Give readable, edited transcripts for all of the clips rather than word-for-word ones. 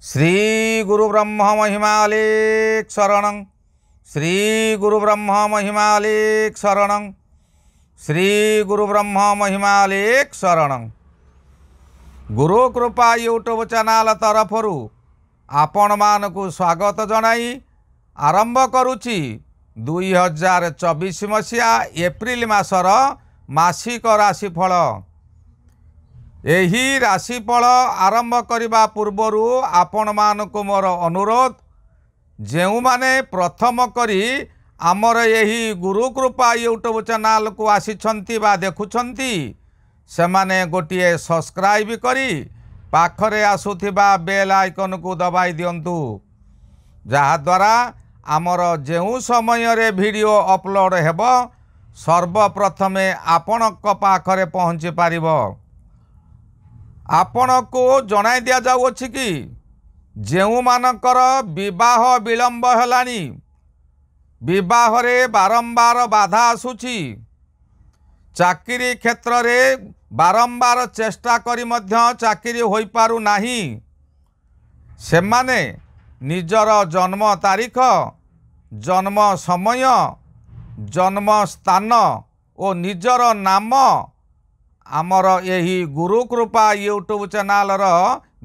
श्री गुरु ब्रह्म महिमालेक शरणं श्री गुरु ब्रह्म महिमालेक शरणं श्री गुरु ब्रह्म महिमालेक शरणं। गुरु कृपा यूट्यूब चैनल तरफरु आपण मानकु स्वागत जनाई आरंभ करुछि 2024 मसीहा एप्रिल मासर मासिक राशिफल। एही राशिफल आरंभ करने पूर्वरु आपण मानकु मोर अनुरोध, जेउ माने प्रथम करी आमर यही गुरु कृपा यूट्यूब चैनल को आसीछंती बा देखुछंती से माने गोटिए सब्सक्राइब करी पाखरे आसुथिबा बेल आइकन को दबाई दियंतु, जहा द्वारा आमर जेउ समय रे वीडियो अपलोड हेबो सर्वप्रथमे आपणक पाखरे पहुँची पारिबो। आपण को जणाई दिया जाउछि कि जेउ मानकर विवाह विलंब हेलानी, विवाह रे बारंबार बाधा आसुछि, चाकरी क्षेत्र रे बारंबार चेष्टा करी मध्य चाकरी होई पारु नाही, सेमाने निजर जन्म तारीख, जन्म समय, जन्म स्थान और निजर नाम आमर यही गुरु कृपा यूट्यूब चैनल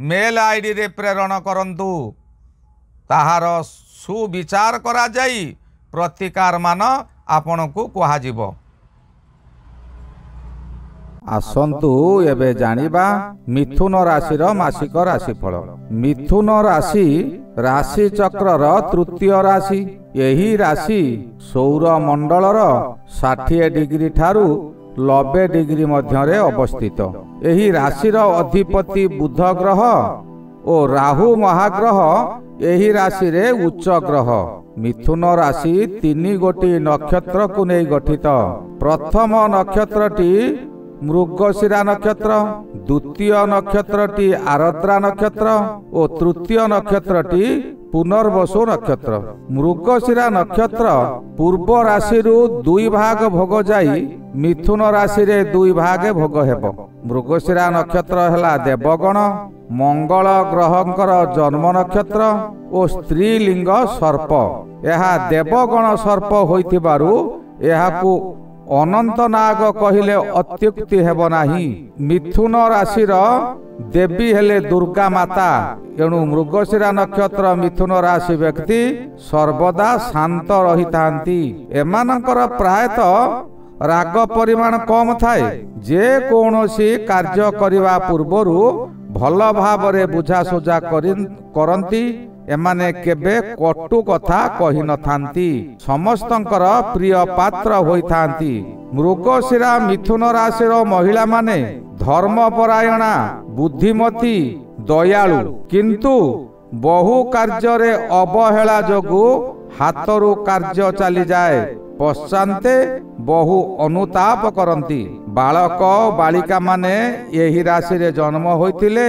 मेल आईडी रे प्रेरण करंतु। ताहार सुविचार करा जाई प्रतिकार मान आपण को कुहाजिबो। आसंतु एबे जानिबा मिथुन राशिर मासिक राशिफल। मिथुन राशि राशि चक्रर तृतीय राशि। यही राशि सौर मंडलर 60 डिग्री ठारू 90 डिग्री मध्य अवस्थित। यही राशिर अधिपति बुध ग्रह और राहु महाग्रह यही राशि रे उच्च ग्रह। मिथुन राशि 3 गोटी नक्षत्र को नहीं गठित। प्रथम नक्षत्रटी मृगशिरा नक्षत्र, द्वितीय नक्षत्रटी आरद्रा नक्षत्र और तृतीय नक्षत्रटी पुनर्वसु नक्षत्र। मृगशिरा नक्षत्र पूर्व राशि 2 भाग भोग जाई मिथुन राशि रे 2 भाग भोग हेबो। मृगशिरा नक्षत्र हेला देवगण मंगल ग्रहंकर जन्म नक्षत्र और स्त्रीलिंग सर्प। यह देवगण सर्प होइथिबारु एहाकु अनंत नाग कहिले अत्युक्ति हेब नाही। मिथुन राशिर देवी हेले दुर्गा माता, एणु मृगशिरा नक्षत्र मिथुन राशि व्यक्ति सर्वदा शांत रही थांती। एमानकर प्रायतः राग परिमाण कम थाए। जे कौनसी कार्य करिवा पूर्वरु भल भावरे बुझासुझा करंती। एमाने केबे कटु कथा कहि न थांती, समस्तंकर प्रिय पात्र होई थांती। मृगशिरा मिथुन राशिर महिला माने धर्मपरायणा, बुद्धिमती, दयालु, किंतु बहु कार्य रे अवहेला जोगु हाथरू कार्य चली जाए, पश्चाते बहु अनुताप करंती। बालक बालिका माने यही राशि रे जन्म होइतिले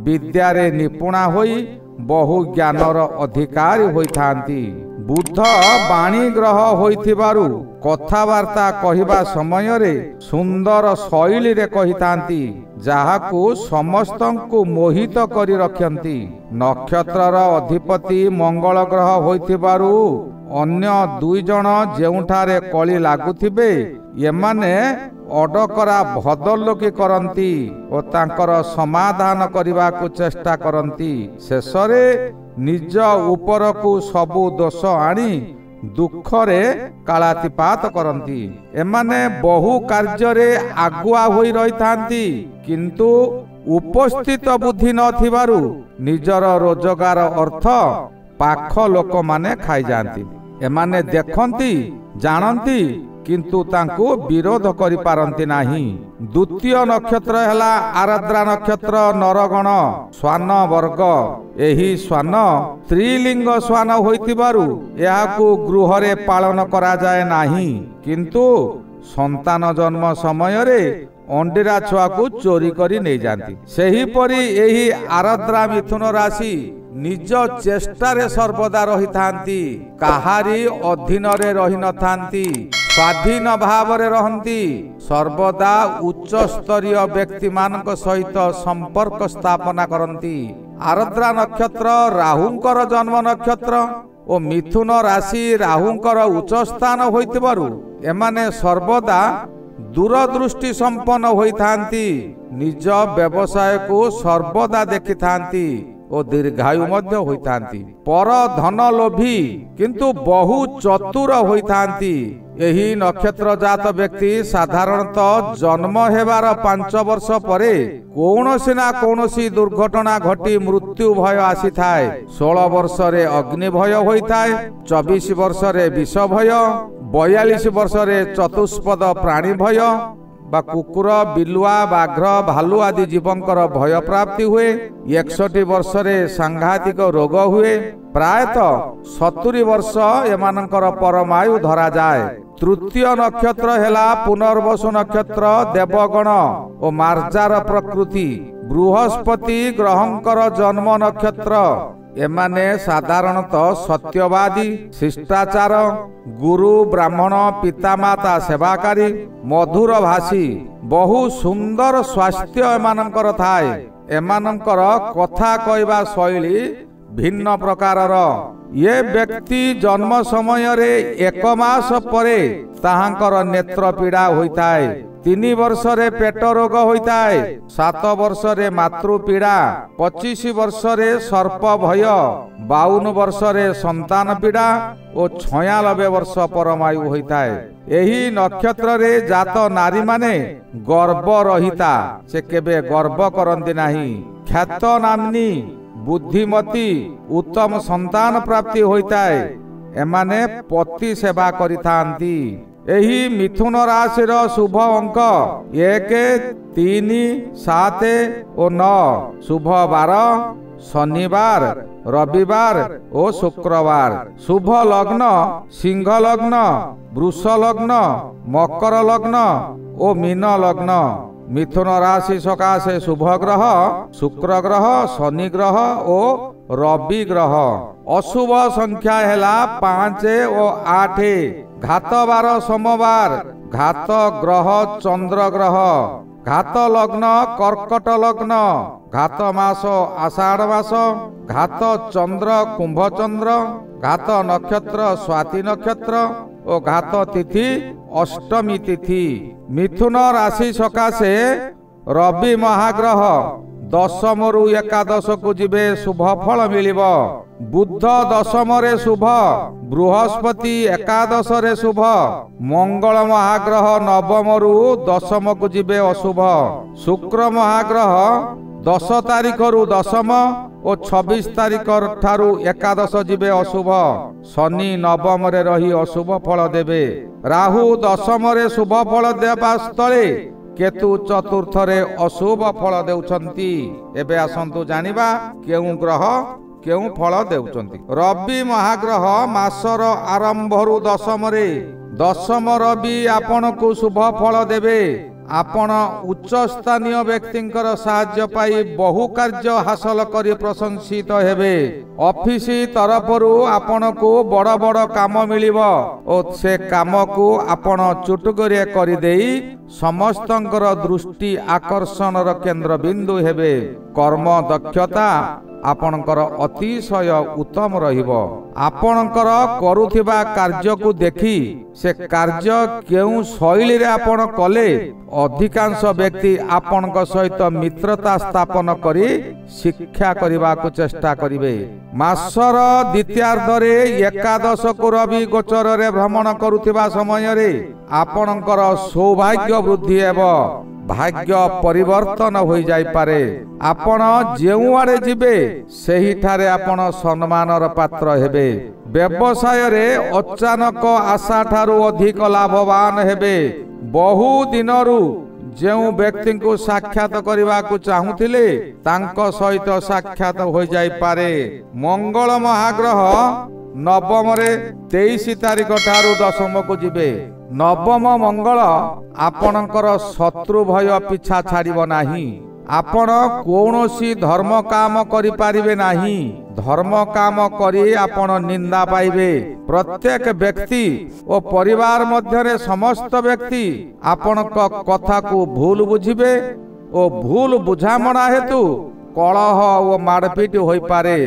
विद्या रे निपुणा होई बहु ज्ञानर अधिकारी होइथांती। बुध बाणी ग्रह होइथिबारु कथावार्ता कहिबा समय रे सुंदर शैली रे कहिथांती, जाहाकु समस्तंकु मोहित करि रखंती। नक्षत्रर अधिपति मंगल ग्रह होइथिबारु अन्य 2 जण जेउठारे कली लागुथिबे एमाने अडकरा भदलोकी करंती और तांकर समाधान करने को चेष्टा करंती। शेषरे निज ऊपर को सबु दोष आनी दुख रे कालातिपात करंती। एमाने बहु कार्य रे आगुआ होई रही थांती, किंतु उपस्थित बुद्धि न थिबारु निजर रोजगार अर्थ पाख लोक माने खाई जांती। एमाने देखंती जानती किंतु तांको विरोध करि पारंती नाही। द्वितीय नक्षत्र हेला आरद्रा नक्षत्र नरगण श्वान वर्ग। एही श्वान स्त्रीलिंग श्वान होइतिबारु एहाकु गृह रे पालन करा जाए नाही, किंतु संतान जन्म समय रे अंडीरा छुआ को चोरी करी नहीं जाती। सेही परी एही आरद्रा मिथुन राशि निज चेष्टा रे सर्वदा रही थांती, काहारी अधीन रे रही न थांती, स्वाधीन भाव रे रहंती। सर्वदा उच्च स्तरीय व्यक्ति मानक सहित संपर्क स्थापना करंती। आर्द्रा नक्षत्र राहुंकर जन्म नक्षत्र ओ मिथुन राशि राहुंकर उच्च स्थान होइतिबारु एमाने सर्वदा दूरदृष्टि संपन्न होइथांती, निज व्यवसाय को सर्वदा देखिथांती ओ दीर्घायु मध्य होइथांती। पर धन लोभी किंतु बहु चतुर होइथांती। एही नक्षत्र जात व्यक्ति साधारणतः जन्म हेबार 5 वर्ष परे कौनसी ना कौनसी दुर्घटना घटी मृत्यु भय आसी थाए। 16 वर्ष रे अग्नि भय होइथाए, 24 वर्ष रे विष भय, 42 वर्ष रे चतुष्पद प्राणी भय बा कुकुर बिलुआ बाघ्र भालू आदि जीवंकर भय प्राप्ति हुए। 61 वर्ष रे सांघातिक रोग हुए। प्रायतः 70 वर्ष एमानकर परमायु धरा जाए। तृतीय नक्षत्र हेला पुनर्वसु नक्षत्र देवगण और मार्जार प्रकृति बृहस्पति ग्रहंकर जन्म नक्षत्र। एमाने साधारणतः सत्यवादी, शिष्टाचार, गुरु ब्राह्मण पितामाता सेवाकारी, मधुर भाषी, बहु सुंदर स्वास्थ्य एमानंकर थाए। एमानंकर कथा कहवा शैली भिन्न प्रकारर। ये व्यक्ति जन्म समय रे 1 मास परे ताहांकर नेत्र पीड़ा होइताए। 3 वर्ष रे पेट रोग होइताए। 7 वर्ष रे मातृ पीड़ा, 25 वर्ष रे सर्प भय, 52 वर्ष रे संतान पीड़ा और 96 वर्ष परमायु होइताए। एही नक्षत्र रे जात नारी माने गर्भ रहिता, से केबे गर्भ करंती नाही। ख्यात नामनी बुद्धिमती उत्तम संतान प्राप्ति होइताए। एमाने पति सेवा करिथांती। एही मिथुन राशिर शुभ अंक 1, 3, 7 और 9। शुभ बार शनिवार, रविवार और शुक्रवार। शुभ लग्न सिंह लग्न, वृष लग्न, मकर लग्न और मीन लग्न। मिथुन राशि सकाशे शुभ ग्रह शुक्र ग्रह, शनि ग्रह और रवि ग्रह। अशुभ संख्या हेला 5 और 8। घात बार सोमवार, घात ग्रह चंद्र ग्रह, घात लग्न कर्कट लग्न, घात मास आषाढ़ मास, घात चंद्र कुंभ चंद्र, घात नक्षत्र स्वाति नक्षत्र और घात तिथि अष्टमी तिथि। मिथुन राशि सकाशे रवि महाग्रह 10 रु 11 को जिबे शुभ फल मिलिब। बुध 10 रे शुभ, बृहस्पति 11 रे शुभ, मंगल महाग्रह 9 रु 10 को जिबे अशुभ। शुक्र महाग्रह 10 तारीख रु 10 और 26 तारीख ठारू 11 जिबे अशुभ। शनि 9 रे रही अशुभ फल देबे। राहु 10 रे शुभ फल देबा स्थले केतु 4th रे अशुभ फल देउछंती। एबे आसंतु जानिबा केउ ग्रह केउ फल देउछंती। रवि महाग्रह मासर आरंभ रु 10 रे 10 रवि आपण को शुभ फल देबे। आपण उच्च स्थानीय व्यक्तिंकर साहाय्य पाई बहु कार्य हासिल करी प्रशंसित हेबे। ऑफिस तरफरु आपण को बड़ बड़ काम मिलिबो और से काम को आपण चुटुकरे करि देई समस्तंकर दृष्टि आकर्षणर केंद्र बिंदु हेबे। कर्म दक्षता आपणकर अतिशय उत्तम रहिबो। आपणकर करुथिबा कार्य को देखि से कार्य केउ शैली रे आपण कले अधिकांश व्यक्ति आपणक सहित मित्रता स्थापन करी शिक्षा करिबा को चेष्टा करिवे। मासर द्वितीयार्ध रे 11 को रवि गोचर रे भ्रमण करुथिबा समय रे आपणकर सौभाग्य वृद्धि हेबो। भाग्य परिवर्तन हो जाई पारे। आपण जेउ आड़े जिबे सेही ठारे आपण सम्मानर पात्र हेबे। व्यवसाय रे अचानक आशा ठारू अधिक लाभवान हेबे। बहु दिनरू जेउ व्यक्ति को साक्षात करने को चाहूथिले तांको सहित साक्षात हो जाई पारे। मंगल महाग्रह 9 रे 23 तारीख ठारू 10 को जिबे। 9 मंगल आपणकर शत्रु भय पिछा छाड़िब नाही। आपण कौनसी धर्म काम करि पारिबे नाही। धर्म काम करी आपण निंदा पाइबे। प्रत्येक व्यक्ति और परिवार मध्य समस्त व्यक्ति आपण कथा को भूल बुझिबे और भूल बुझामणा हेतु କଳହ ଓ ମାଡ଼ପିଟ ହୋଇପାରେ।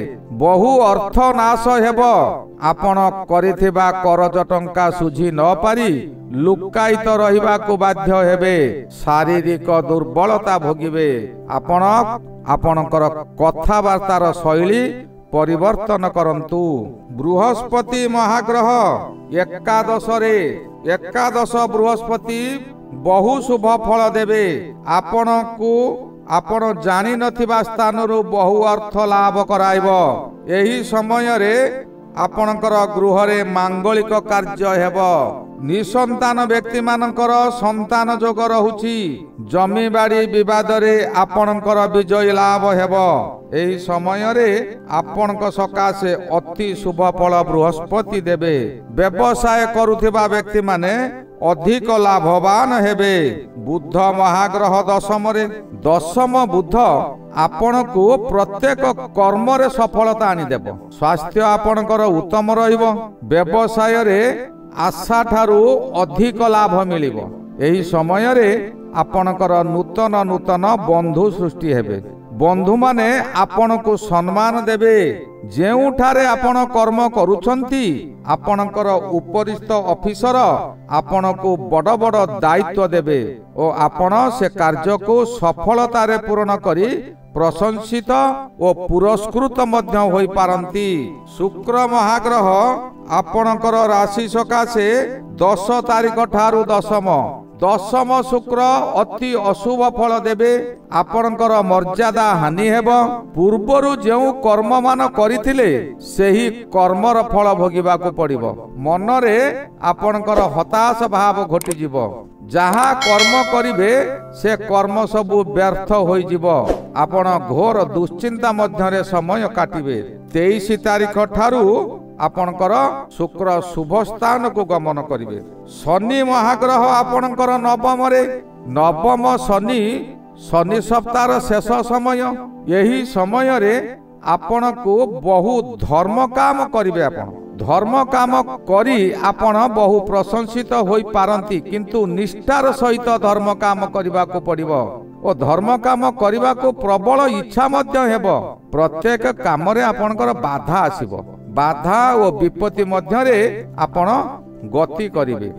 ବହୁ ଅର୍ଥ ନାଶ ହେବ। ଆପଣ କରିଥିବା କରଜ ଟଙ୍କା ଶୁଝି ନ ପାରି ଲୁକାୟିତ ରହିବାକୁ ବାଧ୍ୟ ହେବେ। ଶାରୀରିକ ଦୁର୍ବଳତା ଭୋଗିବେ। ଆପଣ ଆପଣଙ୍କର କଥାବାର୍ତ୍ତାର ଶୈଳୀ ପରିବର୍ତ୍ତନ କରନ୍ତୁ। ବୃହସ୍ପତି ମହାଗ୍ରହ ଏକାଦଶରେ। ଏକାଦଶ ବୃହସ୍ପତି ବହୁ ଶୁଭ ଫଳ ଦେବେ। ଆପଣଙ୍କୁ ଆପଣ ଜାଣିନଥିବା ସ୍ଥାନରୁ ବହୁ ଅର୍ଥ ଲାଭ କରାଇବ। ଏହି ସମୟରେ ଆପଣଙ୍କର ଗୃହରେ ମାଙ୍ଗଳିକ କାର୍ଯ୍ୟ ହେବ। ନିଃସନ୍ତାନ ବ୍ୟକ୍ତିମାନଙ୍କର ସନ୍ତାନ ଯୋଗ ରହୁଛି। ଜମିବାଡ଼ି ବିବାଦରେ ଆପଣଙ୍କର ବିଜୟ ଲାଭ ହେବ। ଏହି ସମୟରେ ଆପଣଙ୍କ ସକାଶେ ଅତି ଶୁଭ ଫଳ ବୃହସ୍ପତି ଦେବେ। ବ୍ୟବସାୟ କରୁଥିବା ବ୍ୟକ୍ତିମାନେ ଅଧିକ ଲାଭବାନ ହେବେ। ବୁଧ ମହାଗ୍ରହ ଦଶମରେ। ଦଶମ ବୁଧ ଆପଣଙ୍କୁ ପ୍ରତ୍ୟେକ କର୍ମରେ ସଫଳତା ଆଣିଦେବ। ସ୍ୱାସ୍ଥ୍ୟ ଆପଣଙ୍କର ଉତ୍ତମ ରହିବ। ବ୍ୟବସାୟରେ ଆଶାଠାରୁ ଅଧିକ ଲାଭ ମିଳିବ। ଏହି ସମୟରେ ଆପଣଙ୍କର ନୂତନ ନୂତନ ବନ୍ଧୁ ସୃଷ୍ଟି ହେବେ। ବନ୍ଧୁମାନେ ଆପଣଙ୍କୁ ସମ୍ମାନ ଦେବେ। ଯେଉଁଠାରେ ଆପଣ କର୍ମ କରୁଛନ୍ତି ଆପଣଙ୍କର ଉପରିସ୍ଥ ଅଫିସର ଆପଣଙ୍କୁ ବଡ଼ ବଡ଼ ଦାୟିତ୍ୱ ଦେବେ ଓ ଆପଣ ସେ କାର୍ଯ୍ୟକୁ ସଫଳତାରେ ପୂରଣ କରି ପ୍ରଶଂସିତ ଓ ପୁରସ୍କୃତ ମଧ୍ୟ ହୋଇପାରନ୍ତି। ଶୁକ୍ର ମହାଗ୍ରହ ଆପଣଙ୍କର ରାଶି ସକାଶେ 10 ତାରିଖ ଠାରୁ ଦଶମ। ଦଶମ ଶୁକ୍ର ଅତି ଅଶୁଭ ଫଳ ଦେବେ। ଆପଣଙ୍କର ମର୍ଯ୍ୟାଦା ହାନି ହେବ। ପୂର୍ବରୁ ଯେଉଁ କର୍ମମାନ କରିଥିଲେ ସେହି କର୍ମର ଫଳ ଭୋଗିବାକୁ ପଡ଼ିବ। ମନରେ ଆପଣଙ୍କର ହତାଶ ଭାବ ଘଟିଯିବ। ଯାହା କର୍ମ କରିବେ ସେ କର୍ମ ସବୁ ବ୍ୟର୍ଥ ହୋଇଯିବ। ଆପଣ ଘୋର ଦୁଶ୍ଚିନ୍ତା ମଧ୍ୟରେ ସମୟ କାଟିବେ। 23 ତାରିଖ ଠାରୁ ଆପଣଙ୍କର ଶୁକ୍ର ଶୁଭ ସ୍ଥାନକୁ ଗମନ କରିବେ। ଶନି ମହାଗ୍ରହ ଆପଣଙ୍କର ନବମରେ। ନବମ ଶନି ସପ୍ତାହର ଶେଷ ସମୟ। ଏହି ସମୟରେ ଆପଣଙ୍କୁ ବହୁ ଧର୍ମ କାମ କରିବେ। ଆପଣ ଧର୍ମ କାମ କରି ଆପଣ ବହୁ ପ୍ରଶଂସିତ ହୋଇପାରନ୍ତି, କିନ୍ତୁ ନିଷ୍ଠାର ସହିତ ଧର୍ମ କାମ କରିବାକୁ ପଡ଼ିବ ଓ ଧର୍ମ କାମ କରିବାକୁ ପ୍ରବଳ ଇଚ୍ଛା ମଧ୍ୟ ହେବ। ପ୍ରତ୍ୟେକ କାମରେ ଆପଣଙ୍କର ବାଧା ଆସିବ। ବାଧା ଓ ବିପତ୍ତି ମଧ୍ୟରେ ଆପଣ ଗତି କରିବେ।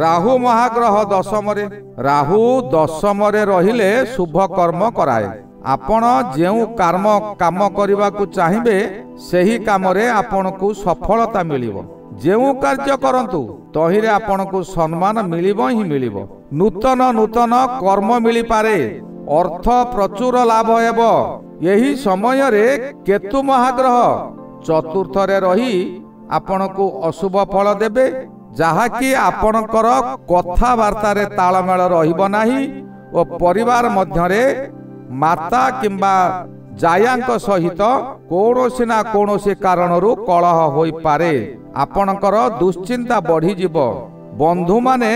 ରାହୁ ମହାଗ୍ରହ ଦଶମରେ। ରାହୁ ଦଶମରେ ରହିଲେ ଶୁଭ କର୍ମ କରାଏ। ଆପଣ ଯେଉଁ କାମ କରିବାକୁ ଚାହିଁବେ ସେହି କାମରେ ଆପଣଙ୍କୁ ସଫଳତା ମିଳିବ। ଯେଉଁ କାର୍ଯ୍ୟ କରନ୍ତୁ ତହିଁରେ ଆପଣଙ୍କୁ ସମ୍ମାନ ମିଳିବ ହିଁ ମିଳିବ। ନୂତନ ନୂତନ କର୍ମ ମିଳିପାରେ। ଅର୍ଥ ପ୍ରଚୁର ଲାଭ ହେବ। ଏହି ସମୟରେ କେତୁ ମହାଗ୍ରହ ଚତୁର୍ଥରେ ରହି ଆପଣଙ୍କୁ ଅଶୁଭ ଫଳ ଦେବେ, ଯାହାକି ଆପଣଙ୍କର କଥାବାର୍ତ୍ତାରେ ତାଳମେଳ ରହିବ ନାହିଁ ଓ ପରିବାର ମଧ୍ୟରେ ମାତା କିମ୍ବା ଜାୟାଙ୍କ ସହିତ କୌଣସି ନା କୌଣସି କାରଣରୁ କଳହ ହୋଇପାରେ। ଆପଣଙ୍କର ଦୁଶ୍ଚିନ୍ତା ବଢ଼ିଯିବ। ବନ୍ଧୁମାନେ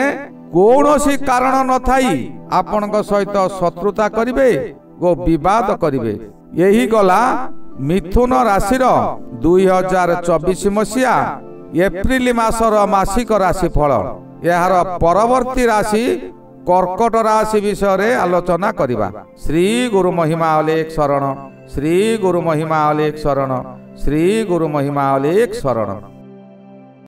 କୌଣସି କାରଣ ନଥାଇ ଆପଣଙ୍କ ସହିତ ଶତ୍ରୁତା କରିବେ ଓ ବିବାଦ କରିବେ। ଏହି ଗଲା ମିଥୁନ ରାଶିର 2024 ମସିହା ଏପ୍ରିଲ ମାସର ମାସିକ ରାଶିଫଳ। ଏହାର ପରବର୍ତ୍ତୀ ରାଶି କର୍କଟ ରାଶି ବିଷୟରେ ଆଲୋଚନା କରିବା। ଶ୍ରୀ ଗୁରୁ ମହିମା ଅଲେଖ ଶରଣ। ଶ୍ରୀ ଗୁରୁ ମହିମା ଅଲେଖ ଶରଣ। ଶ୍ରୀ ଗୁରୁ ମହିମା ଅଲେଖ ଶରଣ।